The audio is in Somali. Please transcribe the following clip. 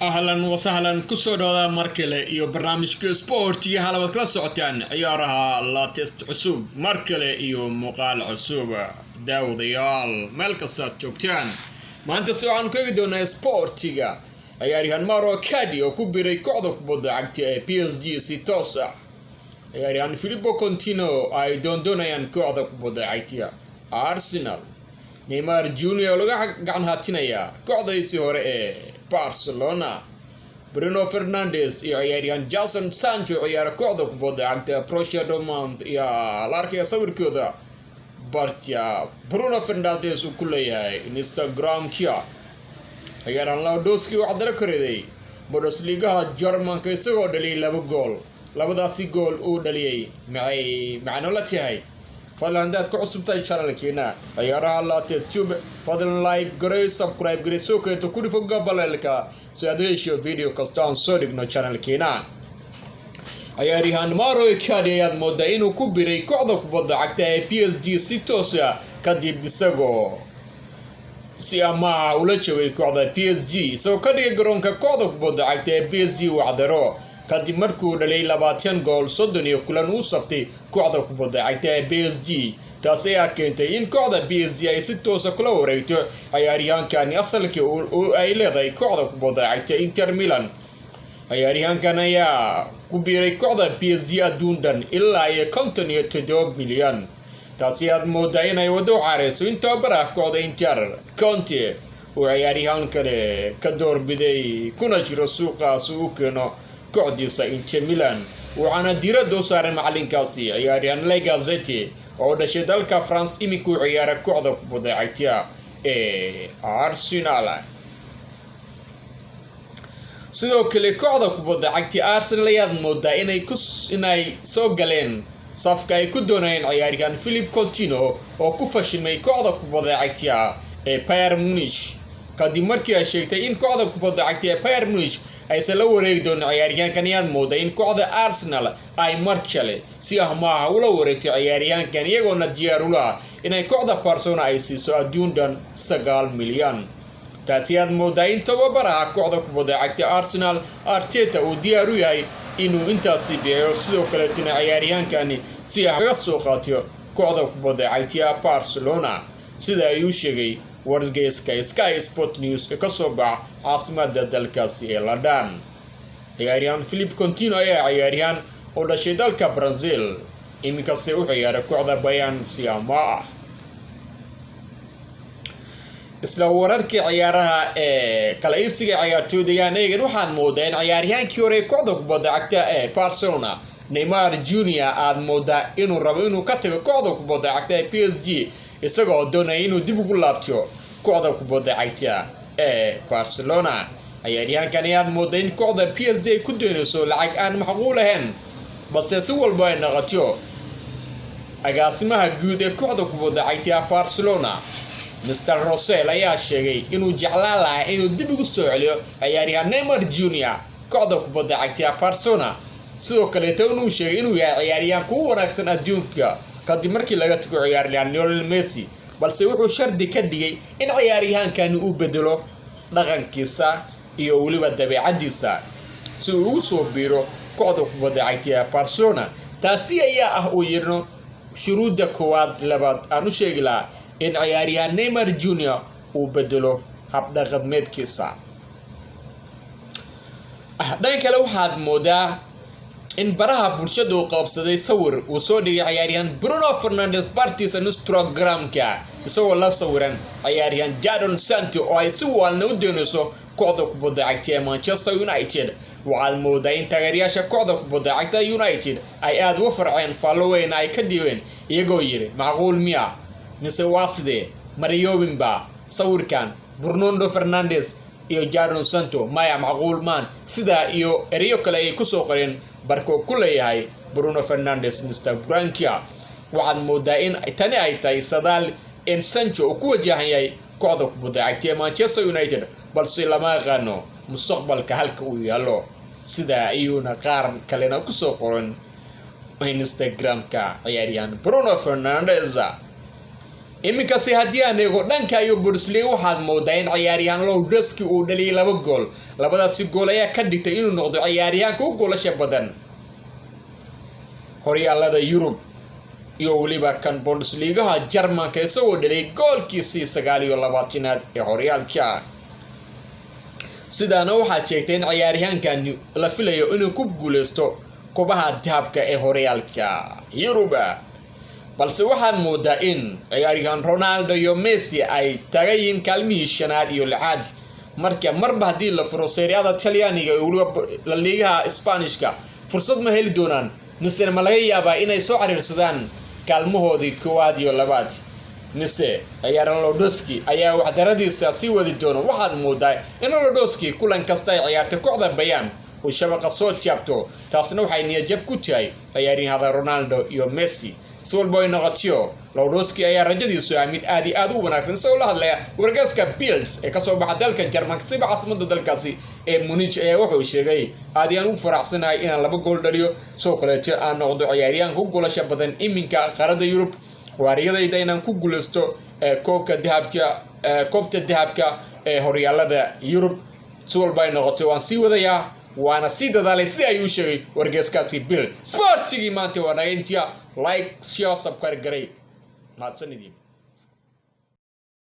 أهلا وسهلا كسودة ماركلة iyo barnaamijka sportiga halaba kala socotaan ciyaaraha la test cusub markale iyo muuqaal cusub daawadayaal meel kasta joogtaan maanta waxaan ka eegi doonaa sportiga ciyaaryahan Moura Icardi oo ku biiray kooxda kubadda cagta ee PSG si toos ah ciyaaryahan Filippo Coutinho ay doonayaan kooxda kubadda cagta Arsenal Neymar Jr laga gacan hatinaya kooxdiisii hore ee Barcelona Bruno Fernandes iyo ciyaaryahan Jadon Sancho ciyaar kooxda kubadda cagta Borussia Dortmund iyo la arkay sawirkooda bartia Bruno Fernandes uu ku leeyahay Instagram-ka ciyaaryahan Lewandowski waxa dara koreeday Bundesliga Germanka isagoo dhaliyay 2 gool labadaasi gool uu dhaliyay macno la tahay fadlan dad ku cusubtay channelkeena ciyaaraha la test tube fadlan like gray subscribe gray soo keento ku dhifo gabalka si aad hesho video kasta soo dhigno channelkeena ciyaaryahan Moura Icardi ayaa moodaa inuu ku biiray kooxda kubadda cagta ee PSG si toos ah kadib isagoo si ama ula joogay kooxda PSG isagoo ka dhigay garoonka kooxda kubadda cagta ee PSG wacdaro kadib markuu dhalay 20 gool 30 iyo kulan uu saftay kooxda kubadda cagta ee PSG taas ayaa keentay in kooxda PSG ay si toos ah kula wareegto ciyaaryahankan asalkii ay leedahay kooxda kubadda cagta Inter Milan ciyaaryahankan ayaa ku biiray kooxda PSG adduundan ilaa 57 milyan taas ayaa moodaa inay wado caareyso inta baraha kooxda Inter Conte oo ciyaaryahan kale ka doorbiday kuna jiro suuqaas uu keeno kooxdiisa Inter Milan waxaana diiradda saaran macalinkaasi ciyaaryahan La Gazette oo dhashay dalka France iminku ciyaara kooxda kubadda cagta ee Arsenal sidoo kale kooxda kubadda cagta Arsenal ayaa moodaa inay soo galeen safka ay ku doonayeen ciyaaryahan Filippo Coutinho oo ku fashilmay kooxda kubadda cagta ee Bayern Munich kadib markii ay sheegtay in kooxda kubadda cagta ee Bayern Munich ay la wareegi doonto ciyaaryahankan ayaa moodaa in kooxda Arsenal ay markale si ahmaaha ula wareegtay ciyaaryahankan iyagoona diyaar u ah inay kooxda Barcelona ay siiso adduundan 9 milyan taasi ayaa moodaa in tababaraha kooxda kubadda cagta Arsenal Arteta uu diyaar u yahay inuu intaasi bixiyo sidoo kale ciyaaryahankan si ah kaga soo qaato kooxda kubadda cagta Barcelona sida ay u sheegay wargeyska Sky Sport News ka soo bax caasimada dalkaasi ee London ciyaaryahan Filippo Coutinho ayaa ciyaaryahan oo dhashay dalka Brazil iminkaas uu ciyaara kooxda Bayern Siama isla wararkii ciyaaraha ee kala iibsiga ciyaartooyda eegan waxaan moodaa in ciyaaryahankii hore kooxda kubadda cagta ee Barcelona Neymar Jr aad moodaa inuu rabo inuu ka tago kooxda kubadda cagta ee PSG isagoo doonaya inuu dib ugu laabto kooxda kubadda cagta ee Barcelona ciyaaryahankan ayaa moodaa in kooxda PSG ay ku doonayso lacag aan macquul ahayn balse si walba ay noqoto agaasimaha guud ee kooxda kubadda cagta Barcelona Mr. Rosell ayaa sheegay inuu jeclaan lahaa inuu dib ugu soo celiyo ciyaaryahan Neymar Jr kooxda kubadda cagta Barcelona sidoo kale uu sheegay inuu yahay ciyaaryahan ku wanaagsan adduunka kadib markii laga tago ciyaaryahan Lionel Messi balse wuxuu shardi ka dhigay in ciyaaryahankan uu bedelo dhaqankiisa iyo waliba dabeecadiisa si uu ugu soo biiro kooxda kubadda cagta Barcelona taasi ayaa uu yirno shuruudda koowaad labaad aan u sheegi lahaa in ciyaaryahan Neymar Jr uu bedelo hab dhaqameedkiisa dhanka kale waxaad moodaa in baraha bulshada uu qabsaday sawir uu soo dhigay ciyaaryahan Bruno Fernandes bartiisa Instagram-ka isagoo la sawiran ciyaaryahan Jadon Sancho oo ay si waalna u doonayso kooxda kubadda cagta ee Manchester United waxaad moodaa in taageerayaasha kooxda kubadda cagta United ay aad u farxeen following ay ka dhibeen iyagoo yiri macquul miya mise waa sidee Mariobimba sawirkan Bruno Fernandes iyo Jadon Sancho maya macquul maan sida iyo eriyo kale ay ku soo qoreen barko ku leeyahay Bruno Fernandes Instagram-ka waxaad moodaa in tani ay tahay sadaal in Sancho uu ku wajahan yahay kooxda kubadda cagta ee Manchester United balse lama yaqaano mustaqbalka halka uu yaalo sida ayuuna qaar kalena ku soo qoran Instagram-ka ciyaaryahan Bruno Fernandes iminka si haddii aan eego dhanka iyo Bundesliga waxaad moodaa in ciyaaryahan Lewandowski uu dhaliyay 2 gool labadaasi gool ayaa ka dhigtay inuu noqdo ciyaaryahanka ugu goolasha badan horyaalada Yurub iyo waliba kan Bundesliga Jarmalka isagoo dhaliyay goolkiisii 29aad ee horyaalka sidaana waxaa sheegtay in ciyaaryahankan la filayo inuu ku guuleysto kubaha dahabka ee horyaalka Yurub balse waxaan moodaa in ciyaaryahan Ronaldo iyo Messi ay tagayeen kaalmihii 5aad iyo 6aad marba haddii la furo Serie A Talyaaniga iyo La Liga Isbaanishka fursad ma heli doonaan mise ma laga yaabaa inay soo cariirsadaan kaalmahoodii 1aad iyo 2aad mise ciyaaryahan Lewandowski ayaa waxdaradiisa sii wadi doona waxaad moodaa in Lewandowski kulan kasta ay ciyaarta kooxda Bayern uu shabaqa soo jaabto taasna waxay niyad jab ku tahay ciyaaryahanada Ronaldo iyo Messi Solboy noqotiyo Lewandowski ayaa rajadiisu mid aad u wanaagsan soo la hadlaya wargeyska Bild ee ka soo baxa dalka Jarmalka si caasimada dalkaasi ee Munich ayaa wuxuu sheegay aadiyaan u faraxsanahay inaan 2 gool dhaliyo soo kaleeto aan noqdo ciyaaryahan ku goolasha badan iminka qaarada Yurub waariyadayda inaan ku guuleysto koobka dahabka ee horyaalada Yurub Solboy noqotiyo waan sii wadayaa waana sii dadaalay si ay u sheegay wargeyskaasi Bild Sportigi maanta waa dhayntiya like share subscribe garay mahadsanidin